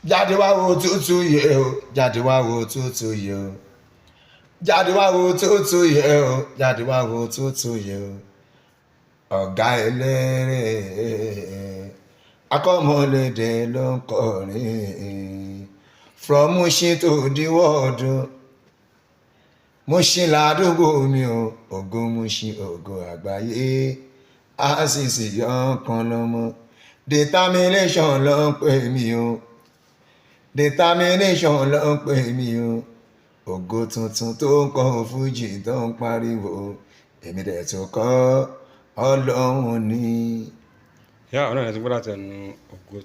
jáde wá wo tútù yẹ o jáde wá wo tútù yẹ o jáde wá wo tútù yẹ o jáde wá wo tútù yẹ o ọ̀gá ẹlẹ́rẹ̀ akọ́mọlédè ló ń kọrin from Mushin to the world Mushin ládùúgbò mi o ògo Mushin ògo àgbáyé àṣìṣe yọ̀ọ̀kan lọ́mọ determination ló ń pè mí o determination ló ń pè mí o ògo tuntun tó ń kọ fújì tó ń pariwo èmi dẹ̀ tó kọ́ ọlọ́run ni. Yá ọ̀rọ̀ yẹn ti gbọ́dọ̀ tẹnu ògo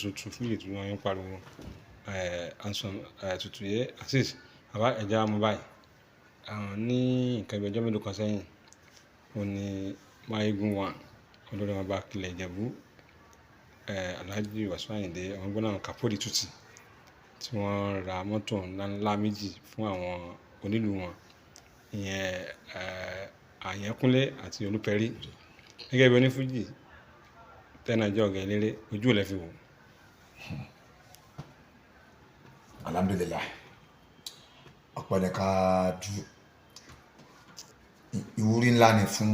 tuntun fújì tí wọ́n ń pariwo ansan tuntun yẹ Azeez àbá ẹ̀já mú báyìí àwọn ní nǹkan ìgbẹ́jọ́ mélòó kan sẹ́yìn ó ní Máyégún wà olórí wọn bá Kílẹ̀ Ìjẹ̀bú Alhaji Wasiu Ayinde àwọn gbọ́dọ̀ Kapodi Tuti tí wọ́n ra mọ́tò ńláńlá méjì fún àwọn onílù wọn ìyẹn Àyànkúnlé àti Olúpẹ̀rí gẹ́gẹ́ bí onífújì tẹ́nà jẹ́ ọ̀gá eléré ojú ò lẹ́ fi wò. Alhamdulillah ọ̀pọ̀lẹ̀ ká dù ìwúrí ńlá ni fún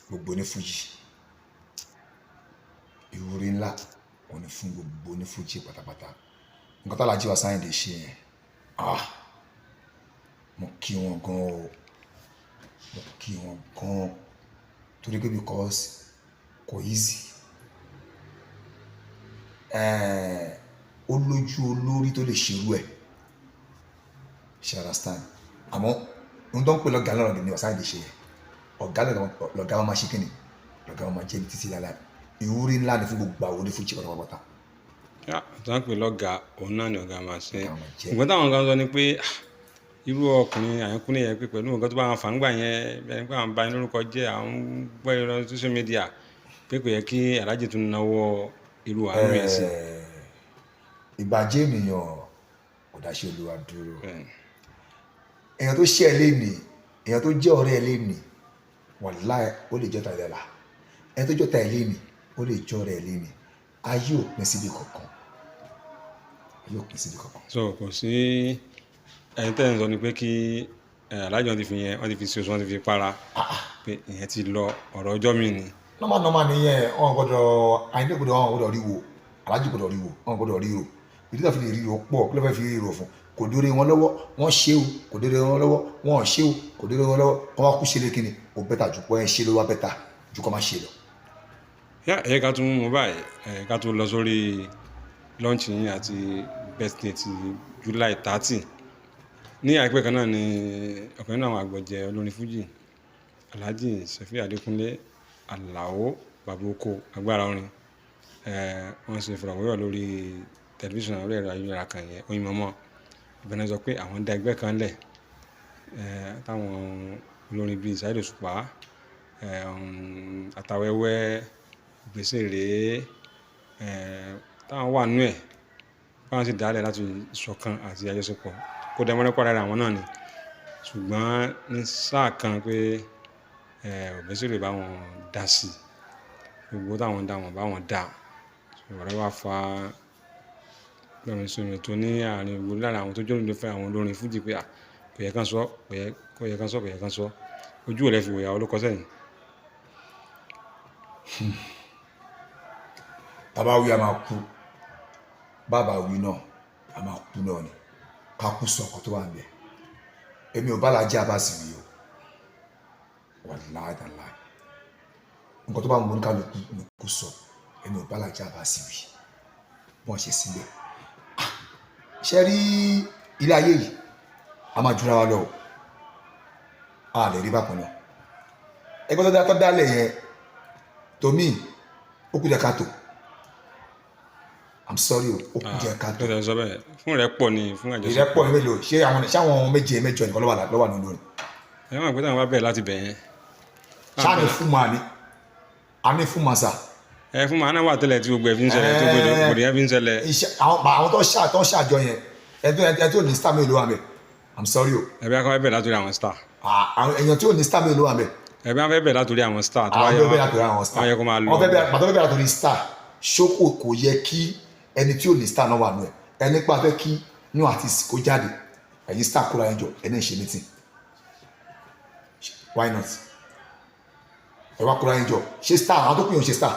gbogbo onífújì ìwúrí ńlá wọn ni fún gbogbo onífújì pátápátá nǹkan t'Alhaji Wasiu Ayinde ṣe yẹn mo kí wọn gan o mo kí wọn gan torí pé because kò easy ó lójú olórí tó lè ṣerú ẹ̀ ṣe understand àmọ́ ohun tó ń pè lọ́gàá lọ́rọ̀ ní Wasiu Ayinde ṣe yẹn ọ̀gá lọ́gàá wọn máa ṣe kíni lọ́gàá wọn máa jẹ́ ní títí lára ìwúrí ńlá ni fún gbogbo àwọn onífújì pátápátá. tó ń pè lọ́gàá òun náà ni ọ̀gá máa ṣe ìgbọ́n táwọn kan sọ ni pé irú ọkùnrin Àyànkúnlé yẹn pé pẹ̀lú nǹkan tó bá wọn fà ń gbà yẹn bẹ́ẹ̀ nípa àwọn báyìí lórúkọ jẹ́ àwọn gbọ́ ìrọ social media pé kò yẹ kí Alhaji tún náwó irú àánú ẹ̀ sí. ìbàjẹ́ ènìyàn kò dáṣẹ́ Olúwa dúró èèyàn tó ṣe ẹ léni èèyàn tó jẹ́ ọ̀rẹ́ ẹ léni wàláhì ó lè jọ́ta ẹ lọ́la ẹni tó jọ́ta ẹ léni ó lè jọ́ ọ̀rẹ́ ẹ léni ayé ò pín síbi kankan ayé ò pín síbi kankan. so kò sí ẹni tẹ́ ẹ̀ ń sọ ni pé kí Alhaji wọn ti fi yẹn wọ́n ti fi ṣe oṣù wọn ti fi para pé ìyẹn ti lọ ọ̀rọ̀ ọjọ́ mi ni. normal nìyẹn wọn gbọ́dọ̀ Ayinde gbọ́dọ̀ rí wo Alhaji gbọ́dọ̀ rí wo wọn gbọ́dọ̀ rí wo ìdí tó fi lè rí o pọ̀ kí ló fẹ́ fi rí o fún kò dóore wọn lọ́wọ́ wọ́n ṣe o kò dóore wọn lọ́wọ́ wọ́n ṣe o kò dóore wọn lọ́wọ́ wọ́n wá kú ṣe lé kíni o bẹ́tà jù pọ́ ẹ̀ ṣe ló wá bẹ́tà jù kọ́ máa ṣe lọ. ẹ̀yẹ́ ká tún mú báyìí ká tún lọ sórí lọ́ọ̀nchì yín àti birthday ti July 30 ní àìpẹ́ kan náà ni ọ̀kan nínú àwọn àgbọ̀jẹ̀ olórin fújì Alhaji Sefiu Adékúnlé Alao Baba Oko agbára orin wọ́n ṣe ìfọ̀rọ̀wérọ̀ lórí tẹlifíṣàn orí ẹ̀rọ ayélujára kan yẹn Oyinmomo ìbẹ̀rẹ̀ sọ pé àwọn dá ẹgbẹ́ kan lẹ̀ táwọn olórin bíi Saheed Òṣùpá Àtàwẹ́wẹ́ Gbèsè rèé táwọn wà nú ẹ̀ báwọn sì dálẹ̀ láti ìṣọ̀kan àti àjọṣepọ̀ kó dẹ́mọ́rẹ́pọ̀ ara àwọn náà ni ṣùgbọ́n ní sáà kan pé Gbèsè rèé bá wọn dá sí gbogbo táwọn dá wọn bá wọn dá ọ̀rẹ́ wá fa gbẹ̀rún sọ̀rọ̀ tó ní àárín gbogbo lára àwọn tó jọ́ lóde fẹ́ àwọn olórin fújì pé kò yẹ kán sọ kò yẹ kán sọ ojú ò lẹ́ fi wòyà olókọ sẹ́yìn. bàbá wí a máa kú bàbá wí náà a máa kú náà ni ká kú sọ ọkọ tó wà níbẹ̀ èmi ò bá Alhaji Abbas wí o wàláhì tàláhì nǹkan tó bá mú kálukú ní kú sọ èmi ò bá Alhaji Abbas wí wọ́n ṣe síbẹ̀ ṣe rí ilé ayé yìí a máa jura wa lọ a lè rí bákan náà ẹgbẹ́ tó dálẹ̀ yẹn tomi ó kú jẹ́ ká tó I'm sorry o ó kú jẹ́ ká tó. fún rẹ pọ̀ ni fún àjọṣe. ìrẹ́pọ̀ ní mélòó ṣé àwọn méje mẹ́jọ nìkan ló wà nínú rẹ̀. ẹ máa gbé táwọn bá bẹ̀rẹ̀ láti bẹ̀ yẹn. ṣáà ní fún ma ni a ní fún ma sa. fún ma náà wà tẹ́lẹ̀ tí gbogbo ẹ̀ fi ń ṣẹlẹ̀ tó gbogbo ẹ̀ fi ń ṣẹlẹ̀. àwọn tó ṣàjọ yẹn ẹ tó ní star mélòó wà mẹ́ I'm sorry o. ẹ bí a kọ́ fẹ́ bẹ̀rẹ̀ látòrí àwọn star. èèyàn tí ò ní star mélòó wà mẹ́. ẹ bí a fẹ́ bẹ̀rẹ̀ látòrí àwọn star. àwọn fẹ́ bẹ̀rẹ̀ látòrí àwọn star. wọ́n yẹ kó máa lọ. wọ́n fẹ́ bẹ̀rẹ̀ látòrí star ṣókò kò yẹ kí ẹni tí ò ní star náà wà nù ẹ̀ ẹni pa fẹ́ kí new artist kó jáde ẹ̀yin star kóra ẹjọ́ ẹni ṣe meeting why not ẹ wá kóra ẹjọ́ ṣe star àwọn tó pè yàn ṣe star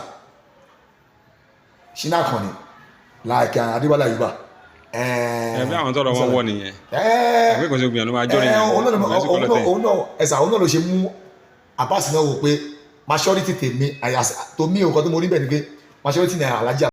Ṣínà Àkànní like Adébọ́lá Yorùbá bí àwọn tọrọ wọn wọ nìyẹn ẹgbẹ́ kan ṣe gbìyànjú ló máa jọ nìyẹn òun náà ló ṣe mú Abbas náà wò pé majority tèmi àyàsí tó mí nǹkan tó mo rí bẹ́ẹ̀ ni pé majority ní Alhaji